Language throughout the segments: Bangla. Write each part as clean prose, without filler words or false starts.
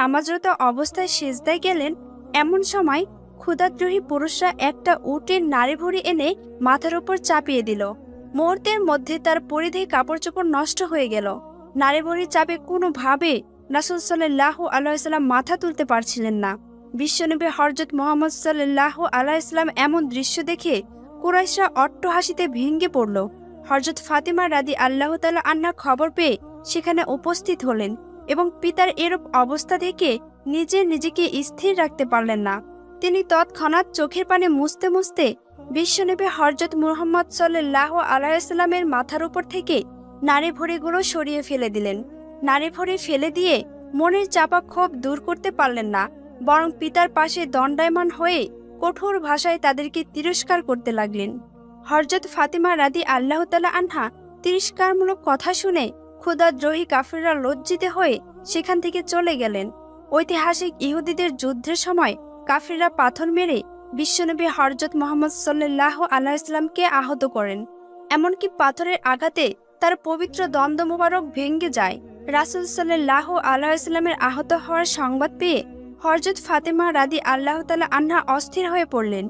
নামাজরত অবস্থায় সিজদায় গেলেন। এমন সময় ক্ষুধাদ্রোহী পুরুষরা একটা উটের নাড়ি ভুড়ি এনে মাথার উপর চাপিয়ে দিল। মুহূর্তের মধ্যে তার পরিধেয় কাপড় চোপড় নষ্ট হয়ে গেল। নাড়ি ভুড়ি চাপে কোনোভাবে রাসূল সাল্লাল্লাহু আলাইহি ওয়াসাল্লাম মাথা তুলতে পারছিলেন না। বিশ্বনবী হযরত মুহাম্মদ সাল্লাল্লাহু আলাইহি ওয়াসাল্লাম এমন দৃশ্য দেখে কুরাইশরা অট্টহাসিতে ভেঙে পড়ল। হযরত ফাতিমা রাদিয়াল্লাহু তাআলা আনহা খবর পেয়ে সেখানে উপস্থিত হলেন এবং পিতার এরূপ অবস্থা দেখে নিজেকে স্থির রাখতে পারলেন না। তিনি তৎক্ষণাৎ চোখের পানি মুছতে মুছতে বিশ্বনবী হযরত মুহাম্মদ সাল্লাল্লাহু আলাইহি ওয়াসাল্লামের মাথার উপর থেকে নাড়ি ভুড়িগুলো সরিয়ে ফেলে দিলেন। নাড়ি ভুড়ি ফেলে দিয়ে মনের চাপা ক্ষোভ দূর করতে পারলেন না, বরং পিতার পাশে দণ্ডায়মান হয়ে কঠোর ভাষায় তাদেরকে তিরস্কার করতে লাগলেন। হযরত ফাতিমা রাদিয়াল্লাহু তাআলা আনহা তিরস্কারমূলক কথা শুনে ক্ষুধাদ্রোহী কাফিররা লজ্জিত হয়ে সেখান থেকে চলে গেলেন। ঐতিহাসিক ইহুদিদের যুদ্ধের সময় কাফিররা পাথর মেরে বিশ্বনবী হযরত মুহাম্মদ সাল্লাল্লাহু আলাইহি ওয়াসাল্লামকে আহত করেন। এমনকি পাথরের আঘাতে তার পবিত্র দ্বন্দ্ব মোবারক ভেঙে যায়। রাসূল সাল্লাল্লাহু আলাইহি ওয়াসাল্লামের আহত হওয়ার সংবাদ পেয়ে হযরত ফাতিমা রাদিয়াল্লাহু তাআলা আনহা অস্থির হয়ে পড়লেন।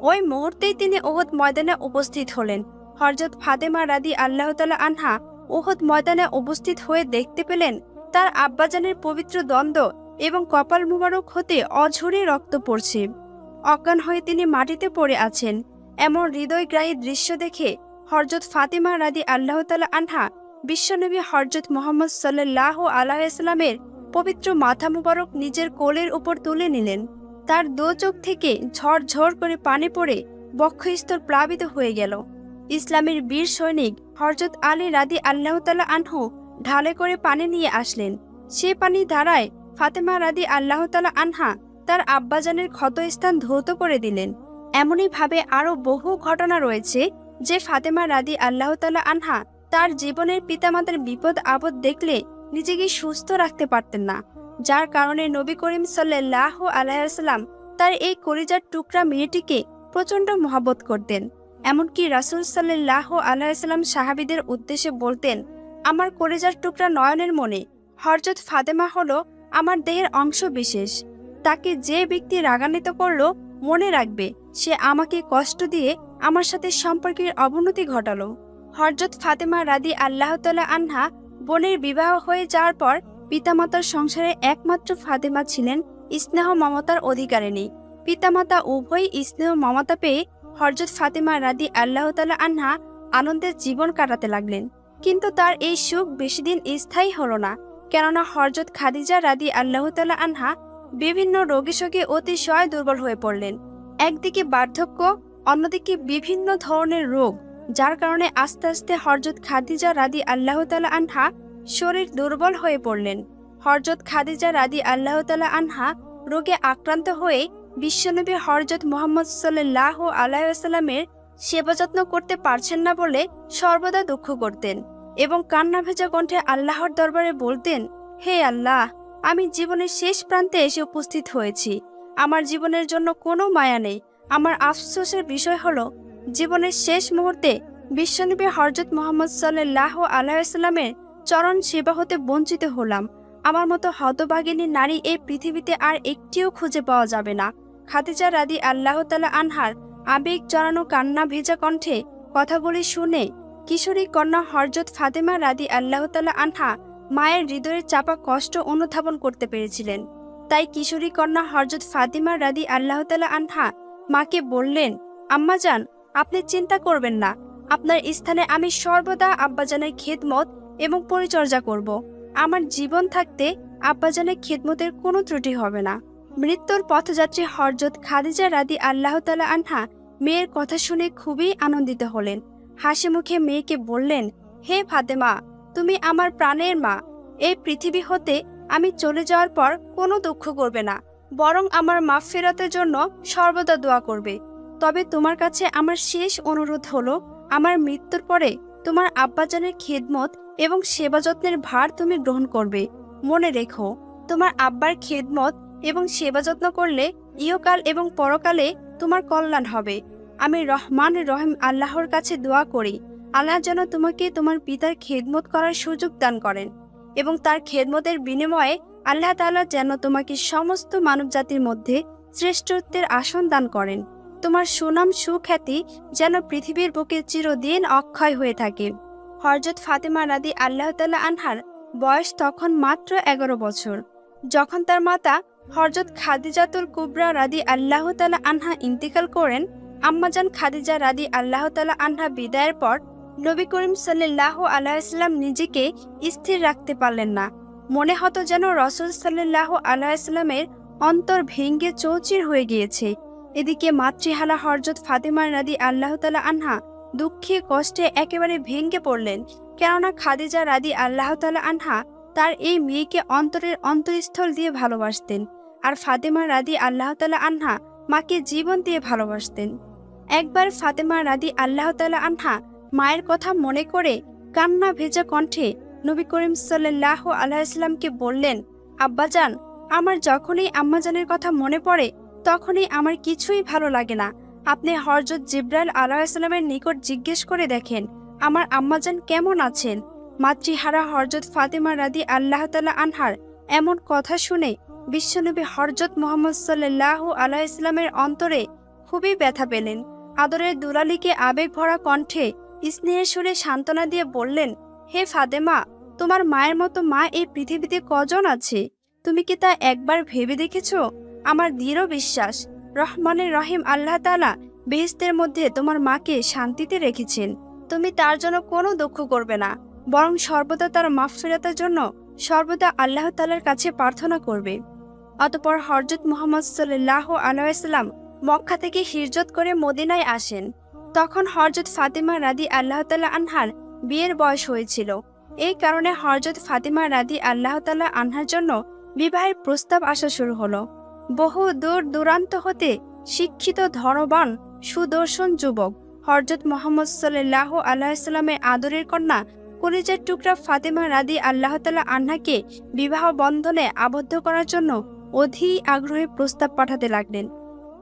ওই মুহূর্তেই তিনি উহুদ ময়দানে উপস্থিত হলেন। হযরত ফাতিমা রাদিয়াল্লাহু তাআলা আনহা উহুদ ময়দানে উপস্থিত হয়ে দেখতে পেলেন তার আব্বাজানের পবিত্র দ্বন্দ্ব এবং কপাল মুবারক হতে অঝরে রক্ত পড়ছে। অজ্ঞান হয়ে তিনি মাটিতে পড়ে আছেন। এমন হৃদয়গ্রাহী দৃশ্য দেখে হযরত ফাতিমা রাদিয়াল্লাহু তাআলা আনহা বিশ্বনবী হযরত মুহাম্মদ সাল্লাল্লাহু আলাইহি ওয়াসাল্লামের পবিত্র মাথা মুবারক নিজের কোলের উপর তুলে নিলেন। তার দু চোখ থেকে ঝরঝর করে পানি পড়ে বক্ষস্থল প্লাবিত হয়ে গেল। ইসলামের বীর সৈনিক হযরত আলী রাদিয়াল্লাহু তাআলা আনহু ঢালে করে পানি নিয়ে আসলেন। সে পানি ধারায় ফাতেমা রাদিয়াল্লাহু তাআলা আনহা তার আব্বাজানের ক্ষতস্থান ধৌত করে দিলেন। এমনই ভাবে আরো বহু ঘটনা রয়েছে যে ফাতেমা রাদিয়াল্লাহু তাআলা আনহা তার জীবনের পিতামাতার বিপদ আপদ দেখলে নিজেকে সুস্থ রাখতে পারতেন না, যার কারণে নবী করিম সাল্লাল্লাহু আলাইহি ওয়াসাল্লাম তার এই কলিজার টুকরা মেয়েটিকে প্রচন্ড মহব্বত করতেন। এমনকি রাসূল সাল্লাল্লাহু আলাইহি ওয়াসাল্লাম সাহাবীদের উদ্দেশ্যে বলতেন, আমার কলিজার টুকরা নয়নের মনে হযরত ফাতেমা হলো আমার দেহের অংশ বিশেষ। তাকে যে ব্যক্তি রাগান্বিত করলো মনে রাখবে সে আমাকে কষ্ট দিয়ে আমার সাথে সম্পর্কের অবনতি ঘটালো। হযরত ফাতেমা রাদিয়াল্লাহু তাআলা আনহা বোনের বিবাহ হয়ে যাওয়ার পর পিতামাতার সংসারে একমাত্র ফাতেমা ছিলেন স্নেহ মমতার অধিকারিণী। পিতামাতা উভয়ই স্নেহ মমতা পেয়ে হযরত ফাতেমা রাদিয়াল্লাহু তাআলা আনহা আনন্দের জীবন কাটাতে লাগলেন। কিন্তু তার এই সুখ বেশিদিন স্থায়ী হলো না, কেননা হযরত খাদিজা রাদিয়াল্লাহু তাআলা আনহা বিভিন্ন রোগে শোকে অতিশয় দুর্বল হয়ে পড়লেন। একদিকে বার্ধক্য, অন্যদিকে বিভিন্ন ধরনের রোগ, যার কারণে আস্তে আস্তে হযরত খাদিজা রাদিয়াল্লাহু তাআলা আনহা শরীর দুর্বল হয়ে পড়লেন। হযরত খাদিজা রাদিয়াল্লাহু তাআলা আনহা রোগে আক্রান্ত হয়ে বিশ্বনবী হযরত মুহাম্মদ সাল্লাল্লাহু আলাইহি ওয়াসাল্লামের সেবা যত্ন করতে পারছেন না বলে সর্বদা দুঃখ করতেন এবং কান্না ভেজা কণ্ঠে আল্লাহর দরবারে বলতেন, হে আল্লাহ, আমি জীবনের শেষ প্রান্তে এসে উপস্থিত হয়েছি। আমার জীবনের জন্য কোনো মায়া নেই। আমার আফসোসের বিষয় হলো জীবনের শেষ মুহূর্তে বিশ্বনবী হযরত মুহাম্মদ সাল্লাল্লাহু আলাইহি ওয়াসাল্লামের চরণ সেবা হতে বঞ্চিত হলাম। আমার মতো হতভাগিনী নারী এই পৃথিবীতে আর একটিও খুঁজে পাওয়া যাবে না। খাদিজা রাদিয়াল্লাহু তাআলা আনহার আবেগ জড়ানো কান্না ভেজা কণ্ঠে কথাগুলি শুনে কিশোরী কন্যা হযরত ফাতেমা রাদিয়াল্লাহু তাআলা আনহা মায়ের হৃদয়ের চাপা কষ্ট অনুধাবন করতে পেরেছিলেন। তাই কিশোরী কন্যা হযরত ফাতিমা রাদিয়াল্লাহু তাআলা আনহা মাকে বললেন, আম্মাজান, আপনি চিন্তা করবেন না, আপনার স্থানে আমি সর্বদা আব্বাজানের খেদমত এবং পরিচর্যা করব। আমার জীবন থাকতে আব্বাজানের খেদমতের কোনো ত্রুটি হবে না। মৃত্যুর পথযাত্রী হযরত খাদিজা রাদিয়াল্লাহু তাআলা আনহা মেয়ের কথা শুনে খুবই আনন্দিত হলেন। হাসি মুখে মেয়েকে বললেন, হে ফাতেমা, তুমি আমার প্রাণের মা। এই পৃথিবী হতে আমি চলে যাওয়ার পর কোনো দুঃখ করবে না, বরং আমার মাগফিরাতের জন্য সর্বদা দোয়া করবে। তবে তোমার কাছে আমার শেষ অনুরোধ হলো, আমার মৃত্যুর পরে তোমার আব্বাজানের খেদমত এবং সেবা যত্নের ভার তুমি গ্রহণ করবে। মনে রেখো, তোমার আব্বার খেদমত এবং সেবা যত্ন করলে ইহকাল এবং পরকালে তোমার কল্যাণ হবে। আমি রহমান রহিম আল্লাহর কাছে দোয়া করি, আল্লাহ যেন তোমাকে তোমার পিতার খেদমত করার সুযোগ দান করেন এবং তার খেদমতের বিনিময়ে আল্লাহ তাআলা যেন তোমাকে সমস্ত মানবজাতির মধ্যে শ্রেষ্ঠত্বের আসন দান করেন। তোমার সুনাম সুখ্যাতি যেন পৃথিবীর বুকে চিরদিন অক্ষয় হয়ে থাকে। হযরত ফাতেমা রাদি আল্লাহ তাআলা আনহার বয়স তখন মাত্র 11 বছর। যখন তার মাতা হযরত খাদিজাতুল কুবরা রাদি আল্লাহ তাআলা আনহা ইন্তিকাল করেন, আম্মাজান খাদিজা রাদি আল্লাহ তাআলা আনহা বিদায়ের পর নবী করিম সাল্লাল্লাহু আলাইহি ওয়াসাল্লাম নিজেকে স্থির রাখতে পারলেন না। মনে হতো যেন রাসূল সাল্লাল্লাহু আলাইহি ওয়াসাল্লামের অন্তর ভেঙে চৌচির হয়ে গিয়েছে। এদিকে মাতৃহারা হযরত ফাতেমা রাদি আল্লাহ তাআলা আনহা দুঃখে কষ্টে একেবারে ভেঙে পড়লেন। কেননা খাদিজা রাদি আল্লাহ তাআলা আনহা তার এই মেয়েকে অন্তরের অন্তঃস্থল দিয়ে ভালোবাসতেন, আর ফাতেমা রাদি আল্লাহ তাআলা আনহা মাকে জীবন দিয়ে ভালোবাসতেন। একবার ফাতেমা রাদি আল্লাহ তাআলা আনহা মায়ের কথা মনে করে কান্না ভেজা কণ্ঠে নবী করিম সাল্লাল্লাহু আলাইহি ওয়াসাল্লামকে বললেন, আব্বাজান, আমার যখনই আম্মাজানের কথা মনে পড়ে তখনই আমার কিছুই ভালো লাগে না। আপনি হযরত জিবরাইল আলাইহিস সালামের নিকট জিজ্ঞেস করে দেখেন আমার আম্মাজান কেমন আছেন। মাতৃহারা হযরত ফাতেমা রাদি আল্লাহ তাআলা আনহার এমন কথা শুনে বিশ্বনবী হযরত মুহাম্মদ সাল্লাল্লাহু আলাইহি ওয়াসাল্লামের অন্তরে খুবই ব্যথা পেলেন। আদরের দুলালিকে আবেগ ভরা কণ্ঠে স্নেহের সুরে সান্ত্বনা দিয়ে বললেন, হে ফাতেমা, তোমার মায়ের মতো মা এই পৃথিবীতে কজন আছে? তুমি কি তা একবার ভেবে দেখেছো? আমার দৃঢ় বিশ্বাস রহমানের রহিম আল্লাহ তাআলা বেহেশতের মধ্যে তোমার মাকে শান্তিতে রেখেছেন। তুমি তার জন্য কোনো দুঃখ করবে না, বরং সর্বদা তার মাগফিরাতের জন্য সর্বদা আল্লাহ তাআলার কাছে প্রার্থনা করবে। অতঃপর হযরত মুহাম্মদ সাল্লাল্লাহু আলাইহি ওয়াসাল্লাম মক্কা থেকে হিজরত করে মদিনায় আসেন। তখন হযরত ফাতেমা রাদি আল্লাহ তাআলা আনহার বিয়ের বয়স হয়েছিল। এই কারণে হযরত ফাতেমা রাদি আল্লাহ তাআলা আনহার জন্য বিবাহের প্রস্তাব আসা শুরু হলো। বহু দূর দূরান্ত হতে শিক্ষিত, ধনবান, সুদর্শন যুবক হযরত মুহাম্মদ সাল্লাল্লাহু আলাইহি ওয়াসাল্লামের আদরের কন্যা কলিজার টুকরা ফাতেমা রাদি আল্লাহ তাআলা আনহাকে বিবাহ বন্ধনে আবদ্ধ করার জন্য অধীর আগ্রহে প্রস্তাব পাঠাতে লাগলেন।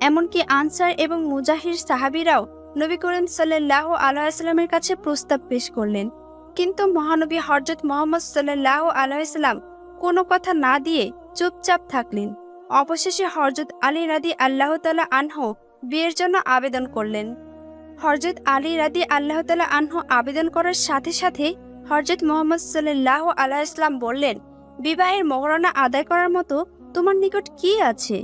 এমনকি আনসার এবং মুজাহির সাহাবীরাও নবী করিম সাল্লাল্লাহু আলাইহি ওয়াসাল্লামের কাছে প্রস্তাব পেশ করলেন। কিন্তু মহানবী হযরত মুহাম্মদ সাল্লাল্লাহু আলাইহি ওয়াসাল্লাম কোনো কথা না দিয়ে চুপচাপ থাকলেন। অবশেষে হযরত আলী রাদি আল্লাহ তাআলা আনহু বিয়ের জন্য আবেদন করলেন। হযরত আলী রাদি আল্লাহ তাআলা আনহু আবেদন করার সাথে সাথে হযরত মুহাম্মদ সাল্লাল্লাহু আলাইহি ওয়াসাল্লাম বললেন, বিবাহের মোহরানা আদায় করার মতো তোমার নিকট কি আছে?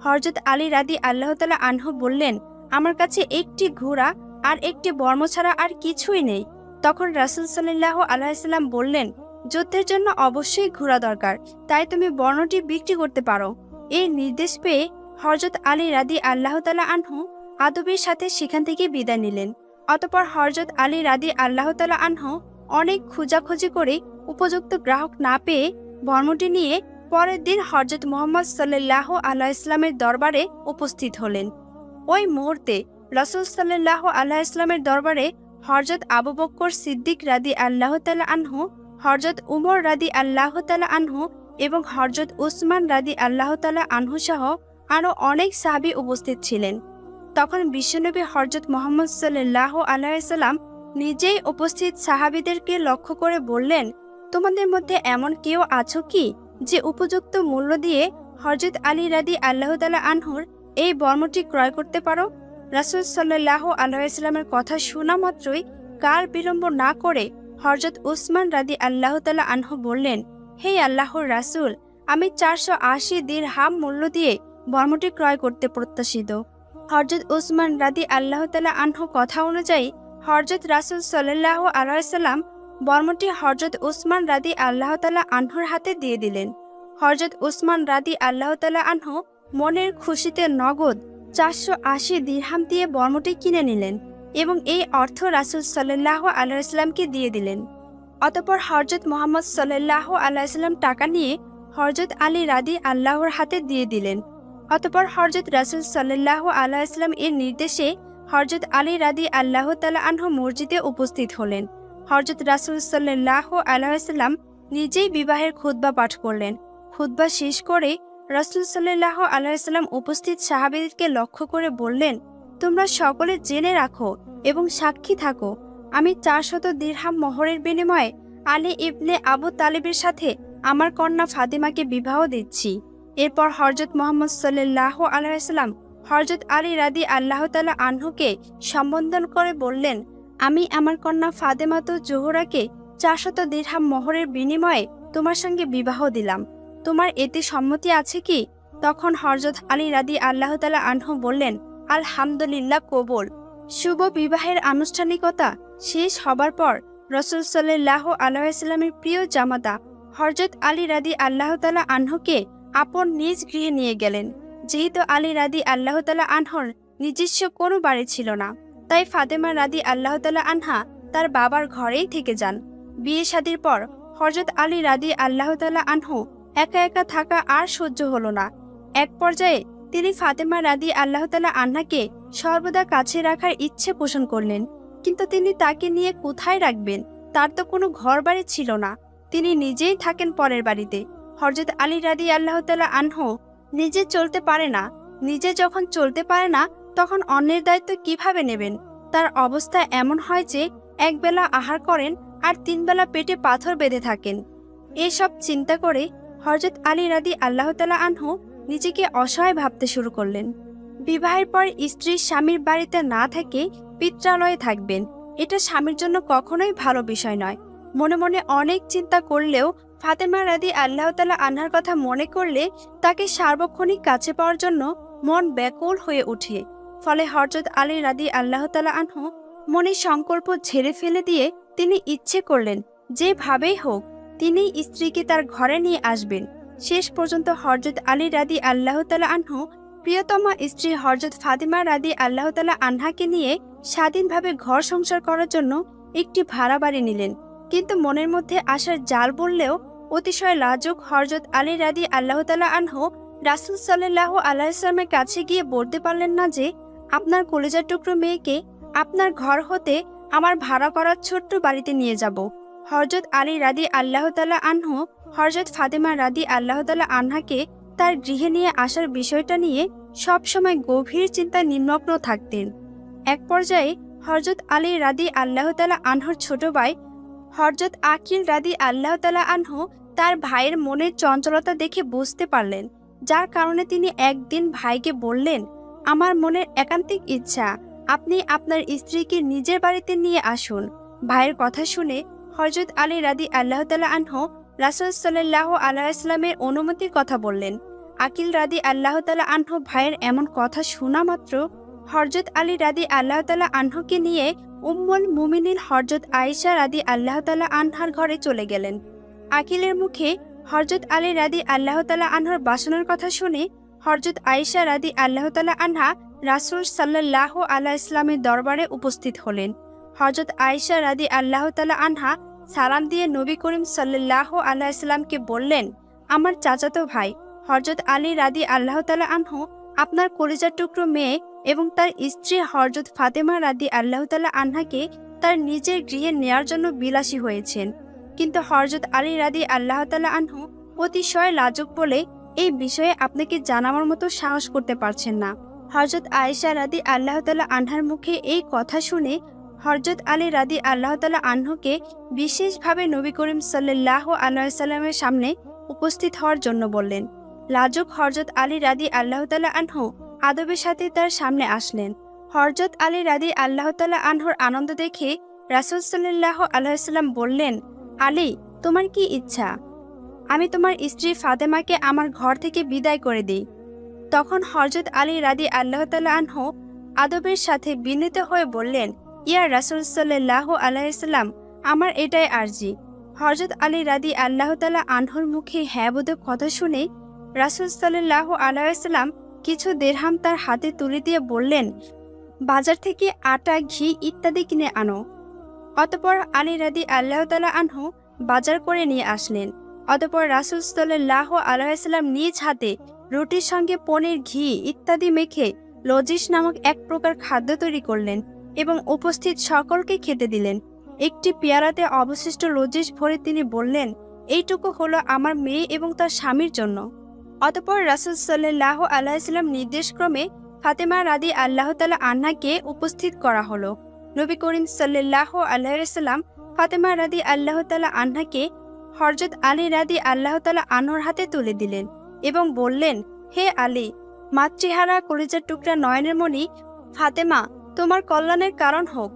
হযরত আলী রাদি আল্লাহ তাআলা আনহু বললেন, আমার কাছে একটি ঘোড়া আর একটি বর্ম ছাড়া আর কিছুই নেই। তখন রাসূল সাল্লাল্লাহু আলাইহি ওয়াসাল্লাম বললেন, যুদ্ধের জন্য অবশ্যই ঘোড়া দরকার, তাই তুমি বর্ণটি বিক্রি করতে পারো। এই নির্দেশ পেয়ে হযরত আলী রাদি আল্লাহ তাআলা আনহু আদবের সাথে সেখান থেকে বিদায় নিলেন। অতঃপর হযরত আলী রাদি আল্লাহ তাআলা আনহু অনেক খোঁজাখুঁজি করে উপযুক্ত গ্রাহক না পেয়ে বর্মটি নিয়ে পরের দিন হযরত মুহাম্মদ সাল্লাল্লাহু আলাইহি ওয়াসাল্লামের দরবারে উপস্থিত হলেন। ওই মুহূর্তে রাসূল সাল্লাল্লাহু আলাইহি ওয়াসাল্লামের দরবারে হযরত আবু বকর সিদ্দিক রাদি আল্লাহ তাআলা আনহু, হযরত উমর রাদি আল্লাহ তাআলা আনহু এবং হযরত উসমান রাদি আল্লাহ তাআলা আনহু সহ আরও অনেক সাহাবী উপস্থিত ছিলেন। তখন বিশ্বনবী হযরত মুহাম্মদ সাল্লাল্লাহু আলাইহি ওয়াসাল্লাম নিজেই উপস্থিত সাহাবীদেরকে লক্ষ্য করে বললেন, তোমাদের মধ্যে এমন কেউ আছো কি যে উপযুক্ত মূল্য দিয়ে হযরত আলী রাদি আল্লাহ তাআলা আনহুর এই বর্মটি ক্রয় করতে পারো? রাসূল সাল্লাল্লাহু আলাইহি ওয়াসাল্লামের কথা শোনা মাত্রই কাল বিলম্ব না করে হযরত উসমান রাদি আল্লাহ তাআলা আনহু বললেন, হে আল্লাহর রাসূল, আমি 480 দিরহাম মূল্য দিয়ে বর্মটি ক্রয় করতে প্রত্যাশিত। হযরত উসমান রাদি আল্লাহ তাআলা আনহু কথা অনুযায়ী হযরত রাসূল সাল্লাল্লাহু আলাইহি ওয়াসাল্লাম বর্মটি হযরত উসমান রাদি আল্লাহ তাআলা আনহুর হাতে দিয়ে দিলেন। হযরত উসমান রাদি আল্লাহ তাআলা আনহু মনের খুশিতে নগদ 480 দিরহাম দিয়ে বর্মটি কিনে নিলেন এবং এই অর্থ রাসূল সাল্লাল্লাহু আলাইহি ওয়াসাল্লামকে দিয়ে দিলেন। অতঃপর হযরত মুহাম্মদ সাল্লাল্লাহু আলাইহি ওয়াসাল্লাম টাকা নিয়ে হযরত আলী রাদি আল্লাহর হাতে দিয়ে দিলেন। অতঃপর হযরত রাসূল সাল্লাল্লাহু আলাইহি ওয়াসাল্লাম এর নির্দেশে হযরত আলী রাদি আল্লাহ তাআলা আনহু মসজিদে উপস্থিত হলেন। হযরত রাসূল সাল্লাল্লাহু আলাইহি ওয়াসাল্লাম নিজেই বিবাহের খুতবা পাঠ করলেন। খুতবা শেষ করে রাসূল সাল্লাল্লাহু আলাইহি ওয়াসাল্লাম উপস্থিত সাহাবীদেরকে লক্ষ্য করে বললেন, তোমরা সকলে জেনে রাখো এবং সাক্ষী থাকো, আমি 400 দিরহাম মোহরের বিনিময়ে আলী ইবনে আবু তালিবের সাথে আমার কন্যা ফাতেমাকে বিবাহ দিচ্ছি। এরপর হযরত মুহাম্মদ সাল্লাল্লাহু আলাইহি ওয়াসাল্লাম হযরত আলী রাদিয়াল্লাহু তাআলা আনহুকে সম্বোধন করে বললেন, আমি আমার কন্যা ফাতেমাতু জোহরাকে 400 দিরহাম মোহরের বিনিময়ে তোমার সঙ্গে বিবাহ দিলাম। তোমার এতে সম্মতি আছে কি? তখন হযরত আলী রাদিয়াল্লাহু তাআলা আনহু বললেন, আলহামদুলিল্লাহ, কবুল। শুভ বিবাহের আনুষ্ঠানিকতা শেষ হবার পর রাসূল সাল্লাল্লাহু আলাইহি ওয়াসাল্লামের প্রিয় জামাতা হযরত আলী রাদিয়াল্লাহু তাআলা আনহুকে আপন নিজ গৃহে নিয়ে গেলেন। যেহেতু আলী রাদিয়াল্লাহু তাআলা আনহুর নিজস্ব কোনো বাড়ি ছিল না, তাই ফাতেমা রাদিয়াল্লাহু তাআলা আনহা তার বাবার ঘরেই থেকে যান। বিয়ে শাদীর পর হযরত আলী রাদিয়াল্লাহু তাআলা আনহু একা একা থাকা আর সহ্য হলো না। এক পর্যায়ে তিনি ফাতেমা রাদিয়াল্লাহু তাআলা আনহাকে সর্বদা কাছে রাখার ইচ্ছে পোষণ করলেন, কিন্তু তিনি তাকে নিয়ে কোথায় রাখবেন? তার তো কোনো ঘর বাড়ি ছিল না। তিনি নিজেই থাকেন পরের বাড়িতে। হযরত আলী রাদিয়াল্লাহু তাআলা আনহু নিজে চলতে পারে না। নিজে যখন চলতে পারে না, তখন অন্যের দায়িত্ব কিভাবে নেবেন? তার অবস্থা এমন হয় যে একবেলা আহার করেন আর 3 বেলা পেটে পাথর বেঁধে থাকেন। এসব চিন্তা করে হযরত আলী রাদিয়াল্লাহু তাআলা আনহু নিজেকে অসহায় ভাবতে শুরু করলেন। বিবাহের পর স্ত্রী স্বামীর বাড়িতে না থেকে পিত্রালয়ে থাকবেন, এটা স্বামীর জন্য কখনোই ভালো বিষয় নয়। মনে মনে অনেক চিন্তা করলেও ফাতেমা রাদিয়াল্লাহু তাআলা আনহার কথা মনে করলে তাকে সার্বক্ষণিক কাছে পাওয়ার জন্য মন ব্যাকুল হয়ে ওঠে। ফলে হযরত আলী রাদিয়াল্লাহু তাআলা আনহু মনের সংকল্প ঝেড়ে ফেলে দিয়ে তিনি ইচ্ছে করলেন যেভাবেই হোক তিনি স্ত্রীকে তার ঘরে নিয়ে আসবেন। শেষ পর্যন্ত হযরত আলী রাদিয়াল্লাহু তাআলা আনহু প্রিয়তমা স্ত্রী হযরত ফাতেমা রাদিয়াল্লাহু তাআলা আনহাকে নিয়ে স্বাধীনভাবে ঘর সংসার করার জন্য একটি ভাড়া বাড়ি নিলেন। কিন্তু মনের মধ্যে আশার জাল বললেও অতিশয় লাজুক হযরত আলী রাদিয়াল্লাহু তাআলা আনহু রাসূল সাল্লাল্লাহু আলাইহি ওয়াসাল্লামের কাছে গিয়ে বলতে পারলেন না যে আপনার কলিজার টুকরো মেয়েকে আপনার ঘর হতে আমার ভাড়া করা ছোট্ট বাড়িতে নিয়ে যাব। হযরত আলী রাদিয়াল্লাহু তাআলা আনহু হযরত ফাতেমা রাদিয়াল্লাহু তাআলা আনহাকে তার গৃহে নিয়ে আসার বিষয়টা নিয়ে সব সময় গভীর চিন্তায় নিমগ্ন থাকতেন। এক পর্যায়ে হযরত আলী রাদিয়াল্লাহু তাআলা আনহুর ছোট ভাই হযরত আকিল রাদিয়াল্লাহু তাআলা আনহু তার ভাইয়ের মনের চঞ্চলতা দেখে বুঝতে পারলেন, যার কারণে তিনি একদিন ভাইকে বললেন, আমার মনের একান্তিক ইচ্ছা আপনি আপনার স্ত্রীকে নিজের বাড়িতে নিয়ে আসুন। ভাইয়ের কথা শুনে হযরত আলী রাদিয়াল্লাহু তাআলা আনহু রাসূল সাল্লাল্লাহু আলাইহি ওয়াসাল্লামের অনুমতির কথা বললেন। আকিল রাদিয়াল্লাহু তাআলা আনহু ভাইয়ের এমন কথা শোনা মাত্র হযরত আলী রাদিয়াল্লাহু তাআলা আনহুকে নিয়ে উম্মুল মুমিনিন হযরত আয়েশা রাদিয়াল্লাহু তাআলা আনহার ঘরে চলে গেলেন। আকিলের মুখে হযরত আলী রাদিয়াল্লাহু তাআলা আনহার বাসনার কথা শুনে হযরত আয়েশা রাদিয়াল্লাহু তাআলা আনহা রাসূল সাল্লাল্লাহু আলাইহি ওয়াসাল্লামের দরবারে উপস্থিত হলেন। হযরত আয়েশা রাদিয়াল্লাহু তাআলা আনহা সালাম দিয়ে নবী করিম সাল্লাল্লাহু আলাইহি ওয়াসাল্লামকে বললেন, আমার চাচাতো ভাই হযরত আলী রাদিয়াল্লাহু তাআলা আনহু আপনার কলিজার টুকরো মেয়ে এবং তার স্ত্রী হযরত ফাতেমা রাদিয়াল্লাহু তাআলা আনহাকে তার নিজের গৃহে নেয়ার জন্য বিলাসী হয়েছেন। কিন্তু হযরত আলী রাদিয়াল্লাহু তাআলা আনহু অতিশয় লাজুক বলে এই বিষয়ে আপনাকে জানাবার মতো সাহস করতে পারছেন না। হযরত আয়েশা রাদিয়াল্লাহু তাআলা আনহার মুখে এই কথা শুনে হযরত আলী রাদিয়াল্লাহু তাআলা আনহুকে বিশেষভাবে নবী করিম সাল্লাল্লাহু আলাইহি ওয়াসাল্লামের সামনে উপস্থিত হওয়ার জন্য বললেন। লাজুক হযরত আলী রাদিয়াল্লাহু তাআলা আনহু আদবের সাথে তার সামনে আসলেন। হযরত আলী রাদিয়াল্লাহু তাআলা আনহুর আনন্দ দেখে রাসূল সাল্লাল্লাহু আলাইহি ওয়াসাল্লাম বললেন, আলী, তোমার কি ইচ্ছা? আমি তোমার স্ত্রী ফাতেমাকে আমার ঘর থেকে বিদায় করে দিই। তখন হযরত আলী রাদিয়াল্লাহু তাআলা আনহু আদবের সাথে বিনীত হয়ে বললেন, ইয়া রাসূল সাল্লাল্লাহু আলাইহি ওয়াসাল্লাম, আমার এটাই আরজি। হযরত আলী রাদিয়াল্লাহু তাআলা আনহুর মুখে হ্যাঁ বোধক কথা শুনে রাসূল সাল্লাল্লাহু আলাইহি ওয়াসাল্লাম কিছু দিরহাম তার হাতে তুলে দিয়ে বললেন, বাজার থেকে আটা, ঘি ইত্যাদি কিনে আনো। অতঃপর আলী রাদিয়াল্লাহু তাআলা আনহু বাজার করে নিয়ে আসলেন। অতঃপর রাসূল সাল্লাল্লাহু আলাইহি ওয়াসাল্লাম নিজ হাতে রুটির সঙ্গে পনির, ঘি ইত্যাদি মেখে লজিস নামক এক প্রকার খাদ্য তৈরি করলেন এবং উপস্থিত সকলকে খেতে দিলেন। একটি পেয়ালাতে অবশিষ্ট লজিস ভরে তিনি বললেন, এইটুকু হলো আমার মেয়ে এবং তার স্বামীর জন্য। অতঃপর রাসূল সাল্লাল্লাহু আলাইহি ওয়াসাল্লাম নির্দেশক্রমে ফাতেমা রাদিয়াল্লাহু তাআলা আনহাকে উপস্থিত করা হলো। নবী করিম সাল্লাল্লাহু আলাইহি ওয়াসাল্লাম ফাতেমা রাদিয়াল্লাহু তাআলা আনহাকে হযরত আলী রাদি আল্লাহ তাআলা আনহুর হাতে তুলে দিলেন এবং বললেন, হে আলী, মাতৃহারা কলিজার টুকরা নয়নের মণি ফাতেমা তোমার কল্যাণের কারণ হোক।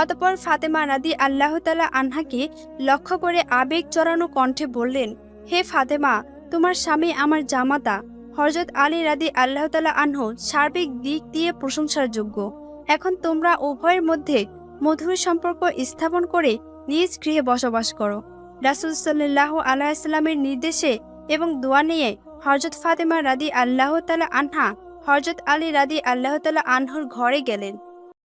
অতঃপর ফাতেমা রাদি আল্লাহ তাআলা আনহাকে লক্ষ্য করে আবেগ জড়ানো কণ্ঠে বললেন, হে ফাতেমা, তোমার স্বামী আমার জামাতা হযরত আলী রাদি আল্লাহ তাআলা আনহু সার্বিক দিক দিয়ে প্রশংসার যোগ্য। এখন তোমরা উভয়ের মধ্যে মধুর সম্পর্ক স্থাপন করে নিজ গৃহে বসবাস করো। রাসূল সাল্লাল্লাহু আলাইহি সাল্লামের নির্দেশে এবং দোয়া নিয়ে হযরত ফাতেমা রাদি আল্লাহ তাআলা আনহা হযরত আলী রাদি আল্লাহ তাআলা আনহুর ঘরে গেলেন।